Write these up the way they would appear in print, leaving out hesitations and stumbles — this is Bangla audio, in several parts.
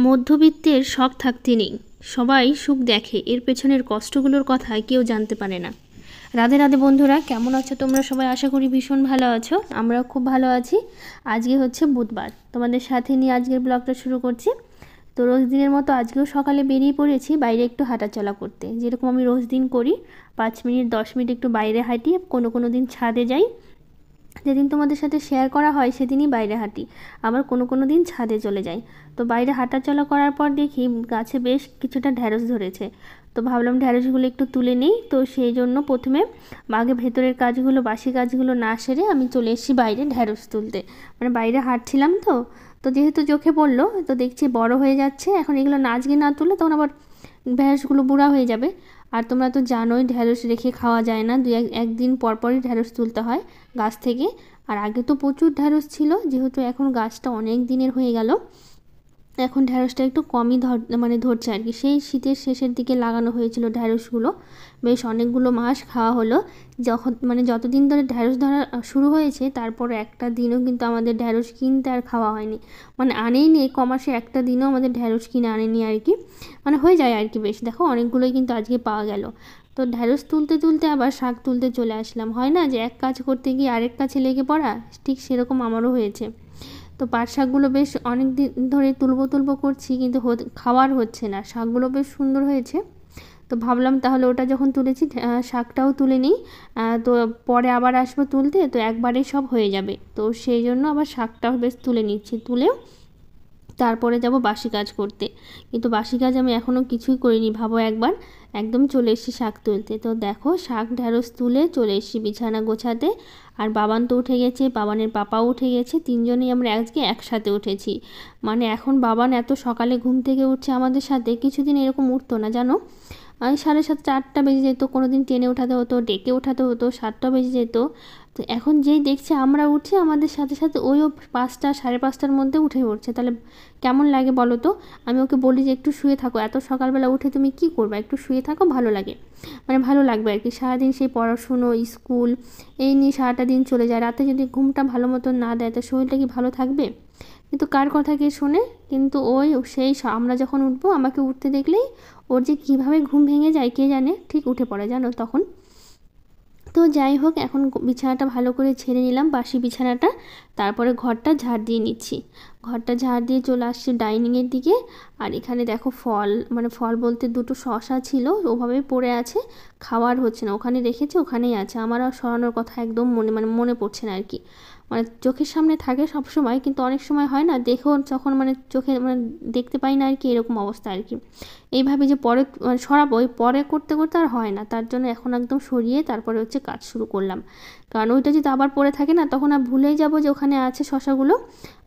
মধ্যবিত্তের শখ থাকতে নেই, সবাই সুখ দেখে, এর পেছনের কষ্টগুলোর কথা কেউ জানতে পারে না। রাধে রাধে বন্ধুরা, কেমন আছো তোমরা সবাই? আশা করি ভীষণ ভালো আছো, আমরাও খুব ভালো আছি। আজকে হচ্ছে বুধবার, তোমাদের সাথে নিয়ে আজকের ব্লগটা শুরু করছি। তো রোজ দিনের মতো আজকেও সকালে বেরিয়ে পড়েছি বাইরে একটু হাঁটাচলা করতে, যেরকম আমি রোজ দিন করি। 5 মিনিট 10 মিনিট একটু বাইরে হাঁটি, কোনো দিন ছাদে যাই। যেদিন তোমাদের সাথে শেয়ার করা হয় সেদিনই বাইরে হাঁটি, আবার কোনো দিন ছাদে চলে যাই। তো বাইরে হাঁটাচলা করার পর দেখি গাছে বেশ কিছুটা ঢ্যাঁড়স ধরেছে। তো ভাবলাম ঢ্যাঁড়সগুলো একটু তুলে নিই। তো সেই জন্য প্রথমে আগে ভেতরের কাজগুলো, বাসি কাজগুলো না সেরে আমি চলে এসেছি বাইরে ঢ্যাঁড়স তুলতে। মানে বাইরে হাঁটছিলাম তো তো যেহেতু চোখে পড়লো, তো দেখছি বড় হয়ে যাচ্ছে, এখন এগুলো না আজকে না তুলে তখন আবার ঢ্যাঁড়সগুলো বুড়া হয়ে যাবে। আর তোমরা তো জানোই ঢ্যাঁড়স রেখে খাওয়া যায় না, একদিন পরই ঢ্যাঁড়স তুলতে হয় গাছ থেকে। আর আগে তো প্রচুর ঢ্যাঁড়স ছিল, যেহেতু এখন গাছটা অনেক দিনের হয়ে গেল, এখন ঢ্যাঁড়সটা একটু কমই ধরছে আর কি। সেই শীতের শেষের দিকে লাগানো হয়েছিল ঢ্যাঁড়সগুলো, বেশ অনেকগুলো মাস খাওয়া হলো। যতদিন ধরে ঢ্যাঁড়স ধরা শুরু হয়েছে, তারপরে একটা দিনও কিন্তু আমাদের ঢ্যাঁড়স কিনতে আর খাওয়া হয়নি। আনেইনি, কমাসে একটা দিনও আমাদের ঢ্যাঁড়স কিনে আনেনি আর কি। হয়ে যায় আর কি বেশ। দেখো অনেকগুলোই কিন্তু আজকে পাওয়া গেল। তো ঢ্যাঁড়স তুলতে তুলতে আবার শাক তুলতে চলে আসলাম। হয় না যে এক কাজ করতে গিয়ে আরেক কাছে লেগে পড়া, ঠিক সেরকম আমারও হয়েছে। তো পাট শাকগুলো বেশ অনেক দিন ধরে তুলবো করছি, কিন্তু খাওয়ার হচ্ছে না। শাকগুলো বেশ সুন্দর হয়েছে, তো ভাবলাম তাহলে ওটা যখন তুলেছি শাকটাও তুলে নিই। তো পরে আবার আসবো তুলতে, তো একবারেই সব হয়ে যাবে। তো সেই জন্য আবার শাকটাও বেশ তুলে নিচ্ছি, তুলেও তারপরে যাব বাসি কাজ করতে। কিন্তু বাসি কাজ আমি এখনও কিছুই করিনি, ভাবো একবার। একদম চলে এসেছি শাক তুলতে। তো দেখো শাক ঢ্যাঁড়স তুলে চলে এসেছি বিছানা গোছাতে। আর বাবান তো উঠে গেছে, বাবানের পাপাও উঠে গেছে, তিনজনেই আমরা আজকে একসাথে উঠেছি। এখন বাবান এত সকালে ঘুম থেকে উঠছে আমাদের সাথে, কিছুদিন এরকম উঠতো না জানো। 7:30 8টা বেজে যেত, কোনো দিন টেনে ওঠাতে হতো, ডেকে ওঠাতে হতো, 7টা বেজে যেত। তো এখন যেই দেখছে আমরা উঠছি, আমাদের সাথে সাথে ওইও 5টা 5:30টার মধ্যে উঠে পড়ছে। তাহলে কেমন লাগে বলো তো? আমি ওকে বলি যে একটু শুয়ে থাকো, এত সকালবেলা উঠে তুমি কি করবে, একটু শুয়ে থাকো, ভালো লাগে। ভালো লাগবে আর কি। সারাদিন সেই পড়াশুনো, স্কুল, এই নিয়ে সারাটা দিন চলে যায়। রাতে যদি ঘুমটা ভালো মতন না দেয়, তো শরীরটা কি ভালো থাকবে? কিন্তু কার কথা কে শোনে? কিন্তু আমরা যখন উঠবো, আমাকে উঠতে দেখলেই ওর যে কীভাবে ঘুম ভেঙে যায় কে জানে, ঠিক উঠে পড়ে জানো তখন। তো যাই হোক, এখন বিছানাটা ভালো করে ছেড়ে নিলাম, বাসি বিছানাটা। তারপরে ঘরটা ঝাড় দিয়ে নিচ্ছি। ঘরটা ঝাড় দিয়ে চলে আসছি ডাইনিংয়ের দিকে। আর এখানে দেখো ফল বলতে দুটো শসা ছিল, ওভাবেই পড়ে আছে, খাওয়ার হচ্ছে না। ওখানে রেখেছে, ওখানেই আছে। আমার আর সরানোর কথা একদম মনে পড়ছে না আর কি। চোখের সামনে থাকে সব সময়, কিন্তু অনেক সময় হয় না, দেখো যখন চোখে দেখতে পাই না আর কি, এরকম অবস্থা আর কি। এইভাবে যে পরে সরাবো, পরে করতে করতে আর হয় না, তার জন্য এখন একদম সরিয়ে তারপরে হচ্ছে কাজ শুরু করলাম। কারণ ওইটা যদি আবার পড়ে থাকে না, তখন আর ভুলেই যাবো যে ওখানে আছে শসাগুলো,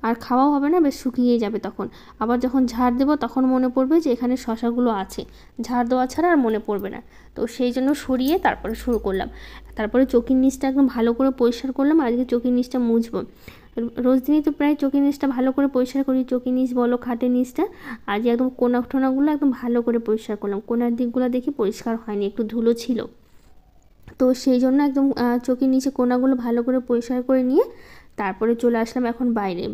আর খাওয়াও হবে না, বেশ শুকিয়ে যাবে তখন। আবার যখন ঝাড় দেবো তখন মনে পড়বে যে এখানে শসাগুলো আছে, ঝাড় দেওয়া ছাড়া আর মনে পড়বে না। তো সেই জন্য সরিয়ে তারপরে শুরু করলাম। তারপরে চোখের নিচটা একদম ভালো করে পরিষ্কার করলাম। আজকে চোখের নিচটা মুছবো। রোজ দিনই তো প্রায় চোখের নিচটা ভালো করে পরিষ্কার করি, চোখের নিচ বলো, খাটের নিচটা। আজ একদম কোনা টোনাগুলো একদম ভালো করে পরিষ্কার করলাম। কোনার দিকগুলো দেখি পরিষ্কার হয়নি, একটু ধুলো ছিল। তো সেই জন্য একদম চোখের নিচে কোনাগুলো ভালো করে পরিষ্কার করে নিয়ে তারপরে চলে আসলাম এখন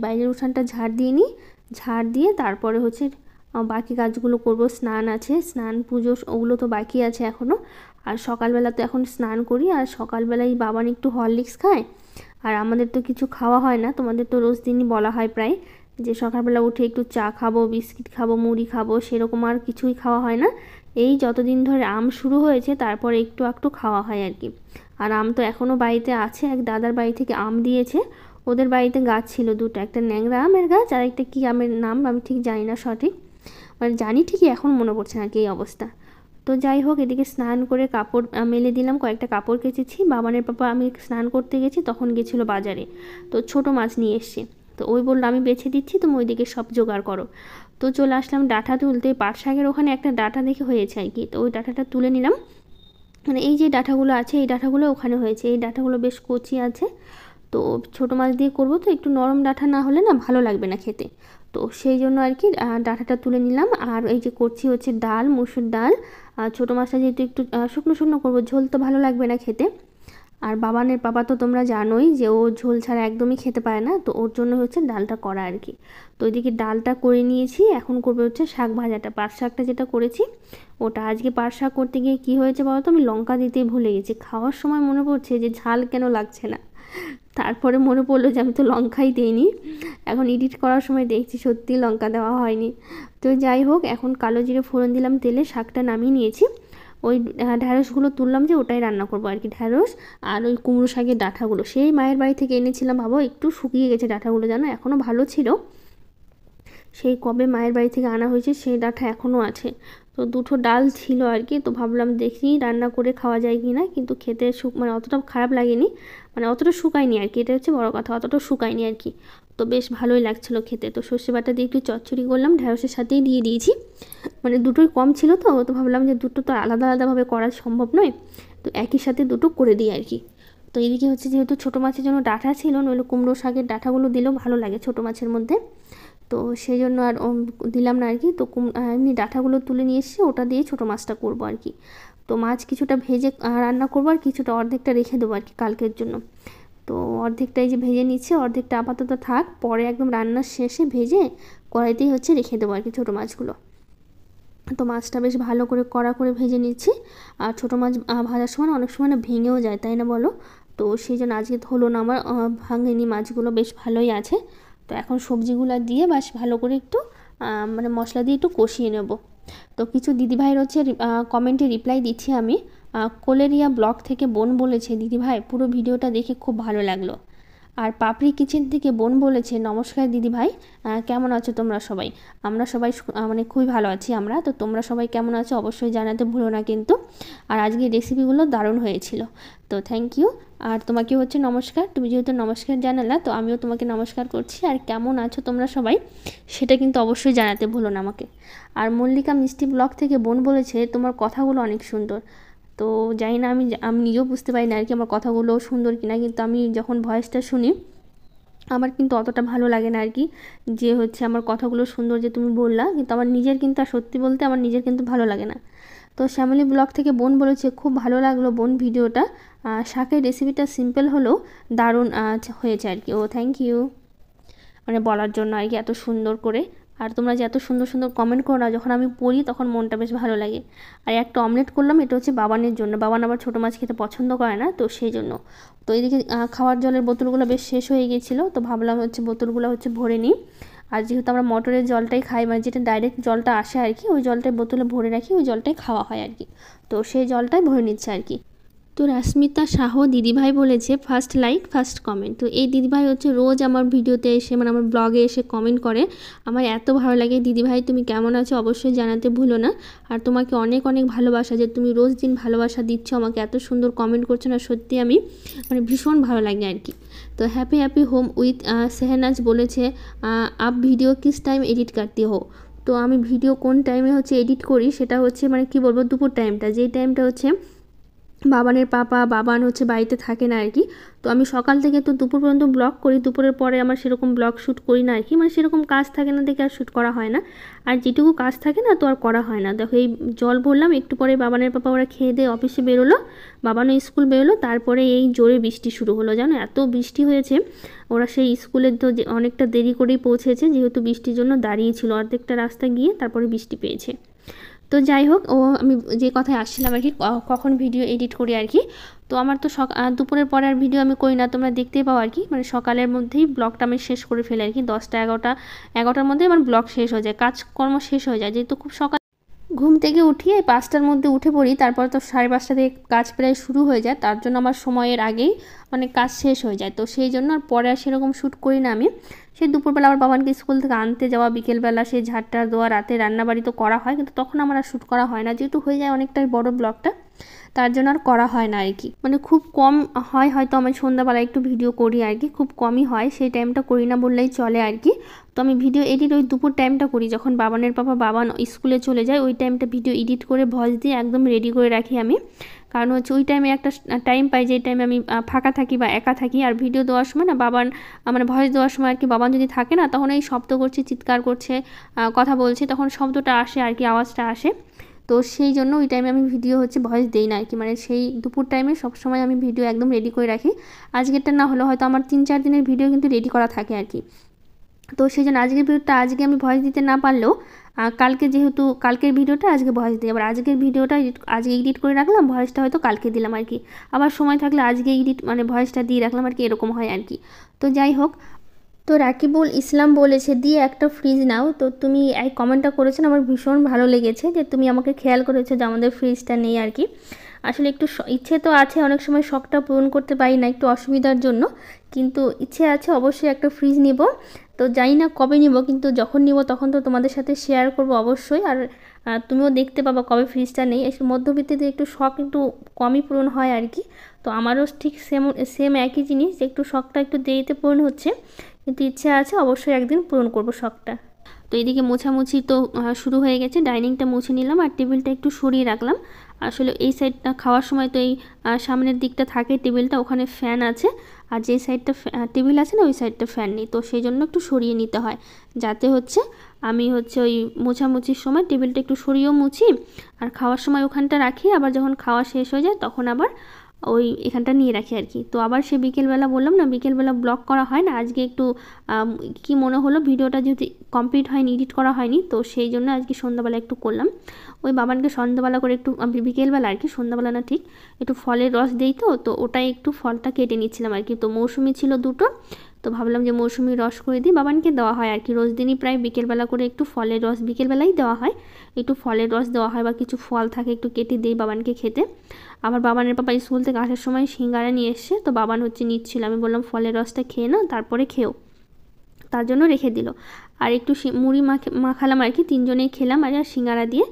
বাইরের উঠানটা ঝাড় দিয়ে নিই। ঝাড় দিয়ে তারপরে হচ্ছে বাকি কাজগুলো করব। স্নান আছে, স্নান পুজো ওগুলো তো বাকি আছে এখনও। আর সকালবেলা তো এখন স্নান করি, আর সকালবেলায় বাবান একটু হরলিক্স খায়। আর আমাদের তো কিছু খাওয়া হয় না, তোমাদের তো রোজ দিনই বলা হয় প্রায় যে সকালবেলা উঠে একটু চা খাবো, বিস্কিট খাবো, মুড়ি খাবো, সেরকম আর কিছুই খাওয়া হয় না। এই যতদিন ধরে আম শুরু হয়েছে তারপর একটু একটু খাওয়া হয় আর কি। আর আম তো এখনও বাড়িতে আছে, এক দাদার বাড়ি থেকে আম দিয়েছে। ওদের বাড়িতে গাছ ছিল দুটো, একটা ন্যাংরা আমের গাছ আর একটা কী আমের নাম আমি ঠিক জানি না সঠিক, জানি ঠিকই, এখন মনে পড়ছে না কি এই অবস্থা। তো যাই হোক, এদিকে স্নান করে কাপড় মেলে দিলাম, কয়েকটা কাপড় কেচেছি। বাবানের পাপা আমি স্নান করতে গেছি তখন গেছিলো বাজারে, তো ছোট মাছ নিয়ে এসছে। তো ওই বললো আমি বেছে দিচ্ছি, তুমি ওইদিকে সব জোগাড় করো। তো চলে আসলাম ডাঁটা তুলতে। পাট শাকের ওখানে একটা ডাঁটা দেখে হয়েছে আর কি, তো ওই ডাঁটাটা তুলে নিলাম। এই যে ডাঁটাগুলো আছে, এই ডাঁটাগুলো ওখানে হয়েছে, এই ডাঁটাগুলো বেশ কচি আছে। তো ছোটো মাছ দিয়ে করব, তো একটু নরম ডাঁটা না হলে না ভালো লাগবে না খেতে। তো সেই জন্য আর কি ডাঁটাটা তুলে নিলাম। আর এই যে করছি হচ্ছে ডাল, মুসুর ডাল। ছোটো মাছটা যেহেতু একটু শুকনো শুকনো করবো, ঝোল তো ভালো লাগবে না খেতে। আর বাবানের পাপা তো তোমরা জানোই যে ও ঝোল ছাড়া একদমই খেতে পারে না, তো ওর জন্য হচ্ছে ডালটা করা আর কি। তো ওইদিকে ডালটা করে নিয়েছি, এখন করবে হচ্ছে শাক ভাজাটা, পাট শাকটা যেটা করেছি ওটা। আজকে পাট শাক করতে গিয়ে কী হয়েছে বলো তো, আমি লঙ্কা দিতেই ভুলে গেছি। খাওয়ার সময় মনে পড়ছে যে ঝাল কেন লাগছে না, তারপরে মনে পড়লো যে আমি তো লঙ্কাই দিইনি। এখন এডিট করার সময় দেখছি সত্যি লঙ্কা দেওয়া হয়নি। তো যাই হোক, এখন কালো জিরে ফোড়ন দিলাম তেলে, শাকটা নামিয়ে নিয়েছি। ওই ঢ্যাঁড়সগুলো তুললাম যে ওটাই রান্না করবো আর কি, ঢ্যাঁড়স আর ওই কুমড়ো শাকের ডাঁটাগুলো সেই মায়ের বাড়ি থেকে এনেছিলাম। ভাবো একটু শুকিয়ে গেছে ডাঁটাগুলো, জানো এখনও ভালো ছিল, সেই কবে মায়ের বাড়ি থেকে আনা হয়েছে সেই ডাঁটা এখনও আছে। তো দুটো ডাল ছিল আর কি, তো ভাবলাম দেখি রান্না করে খাওয়া যায় কি না, কিন্তু খেতে মানে অতটা খারাপ লাগেনি, মানে অতটা শুকায়নি আর কি, এটা হচ্ছে বড় কথা, অতটা শুকায়নি আর কি। তো বেশ ভালোই লাগছিলো খেতে। তো সর্ষে বাটা দিয়ে একটু চচ্চড়ি করলাম, ঢ্যাঁড়সের সাথেই দিয়ে দিয়েছি, মানে দুটোই কম ছিল তো ভাবলাম যে দুটো তো আলাদা আলাদাভাবে করা সম্ভব নয়, তো একই সাথে দুটো করে দিই আর কি। তো এদিকে হচ্ছে যেহেতু ছোটো মাছের জন্য ডাঁটা ছিল, নইলে কুমড়ো শাকের ডাঁটাগুলো দিলেও ভালো লাগে ছোটো মাছের মধ্যে, তো সেই জন্য আর দিলাম না আর কি। তো এমনি ডাঁটাগুলো তুলে নিয়ে এসে ওটা দিয়ে ছোটো মাছটা করবো আর কি। তো মাছ কিছুটা ভেজে রান্না করবো, আর কিছুটা অর্ধেকটা রেখে দেবো আর কি কালকের জন্য। তো অর্ধেকটা এই যে ভেজে নিচ্ছে, অর্ধেকটা আপাতত থাক, পরে একদম রান্নার শেষে ভেজে কড়াইতেই হচ্ছে রেখে দেবো আর কি ছোটো মাছগুলো। তো মাছটা বেশ ভালো করে কড়া করে ভেজে নিচ্ছি। আর ছোটো মাছ ভাজার সময় অনেক সময় না ভেঙেও যায়, তাই না বলো? তো সেই জন্য আজকে হলো না আমার, ভাঙেনি মাছগুলো, বেশ ভালোই আছে। তো এখন সবজিগুলো দিয়ে বেশ ভালো করে একটু মানে মশলা দিয়ে একটু কষিয়ে নেব। তো কিছু দিদিভাইয়ের হচ্ছে কমেন্টে রিপ্লাই দিচ্ছি আমি। কোলেরিয়া ব্লগ থেকে বোন বলেছে, দিদিভাই পুরো ভিডিওটা দেখে খুব ভালো লাগলো। আর পাপড়ি কিচেন থেকে বোন বলেছে, নমস্কার দিদিভাই, কেমন আছো তোমরা সবাই? আমরা সবাই মানে খুবই ভালো আছি আমরা। তো তোমরা সবাই কেমন আছো অবশ্যই জানাতে ভুলো না কিন্তু। আর আজকে রেসিপিগুলো দারুণ হয়েছিল, তো থ্যাংক ইউ। আর তোমাকে হচ্ছে নমস্কার, তুমি যেহেতু নমস্কার জানালা তো আমিও তোমাকে নমস্কার করছি। আর কেমন আছো তোমরা সবাই সেটা কিন্তু অবশ্যই জানাতে ভুলো না আমাকে। আর মল্লিকা মিষ্টি ব্লগ থেকে বোন বলেছে, তোমার কথাগুলো অনেক সুন্দর। তো জানি না, আমি নিজেও বুঝতে পারি না আর কি আমার কথাগুলো সুন্দর কিনা, কিন্তু আমি যখন ভয়েসটা শুনি আমার কিন্তু অতটা ভালো লাগে না আর কি, যে হচ্ছে আমার কথাগুলো সুন্দর যে তুমি বললা, কিন্তু আমার নিজের কিন্তু, আর সত্যি বলতে আমার নিজের কিন্তু ভালো লাগে না। তো শ্যামলী ব্লগ থেকে বোন বলেছে, খুব ভালো লাগলো বোন ভিডিওটা, শাকের রেসিপিটা সিম্পল হলেও দারুণ হয়েছে আর কি। ও থ্যাংক ইউ মানে বলার জন্য আর কি এত সুন্দর করে। আর তোমরা যে এত সুন্দর সুন্দর কমেন্ট করো না, যখন আমি পড়ি তখন মনটা বেশ ভালো লাগে। আর একটা অমলেট করলাম, এটা হচ্ছে বাবানের জন্য, বাবান আবার ছোটো মাছ খেতে পছন্দ করে না, তো সেই জন্য। তো এইদিকে খাওয়ার জলের বোতলগুলো বেশ শেষ হয়ে গিয়েছিলো, তো ভাবলাম হচ্ছে বোতলগুলো হচ্ছে ভরে নিই। আর যেহেতু আমরা মটরের জলটাই খাই, মানে যেটা ডাইরেক্ট জলটা আসে আর কি, ওই জলটাই বোতলে ভরে রাখি, ওই জলটাই খাওয়া হয় আর কি। তো সেই জলটাই ভরে নিচ্ছে আর কি। তো রাস্মিতা শাহ দিদিভাই বলেছে, ফার্স্ট লাইক ফার্স্ট কমেন্ট। তো এই দিদিভাই হচ্ছে রোজ আমার ভিডিওতে এসে, মানে আমার ব্লগে এসে কমেন্ট করে, আমার এত ভালো লাগে। দিদিভাই তুমি কেমন আছো অবশ্যই জানাতে ভুলো না। আর তোমাকে অনেক অনেক ভালোবাসা, যে তুমি রোজ দিন ভালোবাসা দিচ্ছ আমাকে, এত সুন্দর কমেন্ট করছো না, সত্যি আমি মানে ভীষণ ভালো লাগে আর কি। তো হ্যাপি হ্যাপি হোম উইথ সেহনাজ বলেছে, up video kiss time edit করতে হো? তো আমি ভিডিও কোন টাইমে হচ্ছে এডিট করি সেটা হচ্ছে মানে কি বলবো, দুপুর টাইমটা, যেই টাইমটা হচ্ছে বাবানের বাবান হচ্ছে বাড়িতে থাকে না আর কি। তো আমি সকাল থেকে তো দুপুর পর্যন্ত ব্লগ করি, দুপুরের পরে আমার সেরকম ব্লগ শ্যুট করি না আর কি, মানে সেরকম কাজ থাকে না দেখে আর শ্যুট করা হয় না। আর যেটুকু কাজ থাকে না তো আর করা হয় না। দেখো এই জল ভরলাম, একটু পরে বাবানের পাপা ওরা খেয়ে দিয়ে অফিসে বেরোলো, বাবানও স্কুল বেরোলো, তারপরে এই জোরে বৃষ্টি শুরু হলো, জানো এত বৃষ্টি হয়েছে। ওরা সেই স্কুলে তো অনেকটা দেরি করেই পৌঁছেছে, যেহেতু বৃষ্টির জন্য দাঁড়িয়েছিল, অর্ধেকটা রাস্তা গিয়ে তারপরে বৃষ্টি পেয়েছে। তো যাই হোক, আমি যে কথায় আসছিলাম আর কি, কখন ভিডিও এডিট করি আর কি। তো আমার তো দুপুরের পরে আর ভিডিও আমি করি না, তোমরা দেখতেই পাও আর কি, মানে সকালের মধ্যেই ব্লগটা আমি শেষ করে ফেলি আর কি, 10টা 11টার মধ্যে আমার ব্লগ শেষ হয়ে যায়, কাজকর্ম শেষ হয়ে যায়, যেহেতু খুব সকাল ঘুম থেকে উঠিয়ে 5টার মধ্যে উঠে পড়ি, তারপর তো 5:30 থেকে কাজ প্রায় শুরু হয়ে যায়, তার জন্য আমার সময়ের আগেই মানে কাজ শেষ হয়ে যায়। তো সেই জন্য আর পরে আর সেরকম শ্যুট করি না আমি। সেই দুপুরবেলা আমার বাবানকে স্কুল থেকে আনতে যাওয়া, বিকেলবেলা সেই ঝাড়টা দেওয়া, রাতে রান্নাবাড়ি তো করা হয়, কিন্তু তখন আমার আর শ্যুট করা হয় না, যেহেতু হয়ে যায় অনেকটাই বড় ব্লগটা, তার জন্য আর করা হয় না আর কি। মানে খুব কম হয়, হয়তো আমি সন্ধ্যাবেলা একটু ভিডিও করি আর কি, খুব কমই হয়, সেই টাইমটা করি না বললেই চলে আর কি। তো আমি ভিডিও এডিট ওই দুপুর টাইমটা করি, যখন বাবান স্কুলে চলে যায়, ওই টাইমটা ভিডিও এডিট করে ভয়েস দিয়ে একদম রেডি করে রাখি আমি। কারণ হচ্ছে ওই টাইমে একটা টাইম পাই, যে টাইমে আমি ফাঁকা থাকি বা একা থাকি। আর ভিডিও দেওয়ার সময় না মানে ভয়েস দেওয়ার সময় আর কি বাবান যদি থাকে না, তখন এই শব্দ করছে, চিৎকার করছে, কথা বলছে, তখন শব্দটা আসে আর কি, আওয়াজটা আসে। তো সেই জন্য ওই টাইমে আমি ভিডিও হচ্ছে ভয়েস দেই না আর কি, মানে সেই দুপুর টাইমে সবসময় আমি ভিডিও একদম রেডি করে রাখি। আজকেরটা না হলেও হয়তো আমার 3-4 দিনের ভিডিও কিন্তু রেডি করা থাকে আর কি। তো সেই জন্য আজকের ভিডিওটা আজকে আমি ভয়েস দিতে না পারলেও কালকে, যেহেতু কালকের ভিডিওটা আজকে ভয়েস দিই, আবার আজকের ভিডিওটা আজকে এডিট করে রাখলাম, ভয়েসটা হয়তো কালকে দিলাম আর কি। আবার সময় থাকলে আজকে এডিট মানে ভয়েসটা দিয়ে রাখলাম আর কি, এরকম হয় আর কি। তো যাই হোক, তো রাকিবুল ইসলাম বলেছে দিয়ে একটা ফ্রিজ নাও। তো তুমি এই কমেন্টটা করেছেন, আমার ভীষণ ভালো লেগেছে যে তুমি আমাকে খেয়াল করেছো যে আমাদের ফ্রিজটা নেই আর কি। আসলে একটু ইচ্ছে তো আছে, অনেক সময় শখটা পূরণ করতে পারি না একটু অসুবিধার জন্য, কিন্তু ইচ্ছে আছে অবশ্যই একটা ফ্রিজ নিব। তো জানি না কবে নিব, কিন্তু যখন নিব তখন তো তোমাদের সাথে শেয়ার করব অবশ্যই। আর তুমিও দেখতে পাবা কবে ফ্রিজটা নেই। মধ্যবিত্তিতে একটু শখ একটু কমই পূরণ হয় আর কি। তো আমারও ঠিক সেম একই জিনিস, যে একটু শখটা একটু দেরিতে পূরণ হচ্ছে, কিন্তু ইচ্ছে আছে অবশ্যই একদিন পূরণ করব শখটা। তো এদিকে মোছামুছি তো শুরু হয়ে গেছে, ডাইনিংটা মুছে নিলাম আর টেবিলটা একটু সরিয়ে রাখলাম। আসলে এই সাইডটা খাওয়ার সময় তো এই সামনের দিকটা থাকে টেবিলটা, ওখানে ফ্যান আছে, আর যে সাইডটা টেবিল আছে না ওই সাইডটা ফ্যান নেই, তো সেই জন্য একটু সরিয়ে নিতে হয়, যাতে হচ্ছে আমি হচ্ছে ওই মোছামুছির সময় টেবিলটা একটু সরিয়েও মুছি, আর খাওয়ার সময় ওখানটা রাখি, আবার যখন খাওয়া শেষ হয়ে যায় তখন আবার ওই এখানটা নিয়ে রাখি আর কি। তো আবার সে বিকেলবেলা বললাম না, বিকেলবেলা ব্লগ করা হয় না, আজকে একটু কি মনে হলো ভিডিওটা যেহেতু কমপ্লিট হয়নি, এডিট করা হয়নি, তো সেই জন্য আজকে সন্ধ্যাবেলা একটু করলাম। ওই বাবানকে সন্ধ্যাবেলা করে একটু বিকেলবেলা আর কি, সন্ধ্যাবেলা না ঠিক, একটু ফলের রস দেই, তো ওটাই একটু ফলটা কেটে নিচ্ছিলাম আর কি। তো মৌসুমি ছিল দুটো, তো ভাবলাম যে মৌসুমি রস করে দিই, বাবানকে দেওয়া হয় আর কি রোজ দিনই প্রায় বিকেলবেলা করে একটু ফলের রস, বিকেলবেলাই দেওয়া হয়, একটু ফলের রস দেওয়া হয় বা কিছু ফল থাকে একটু কেটে দিই বাবানকে খেতে। আবার বাবানের পাপা স্কুল থেকে আসার সময় সিঙ্গারা নিয়ে এসছে, তো বাবান হচ্ছে নিচ্ছিল, আমি বললাম ফলের রসটা খেয়ে নাও তারপরে খেও, তার জন্য রেখে দিল। আর একটু মুড়ি মাখালাম আর কি, তিনজনেই খেলাম আর সিঙ্গারা দিয়ে।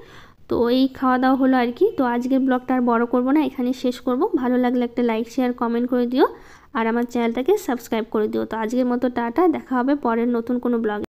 তো এই খাওয়া দাওয়া হলো আর কি। তো আজকের ব্লগটা আর বড় করব না, এখানে শেষ করব। ভালো লাগলে একটা লাইক শেয়ার কমেন্ট করে দিও, আর আমার চ্যানেলটাকে সাবস্ক্রাইব করে দিও। তো আজকের মতো টাটা, দেখা হবে পরের নতুন কোনো ব্লগে।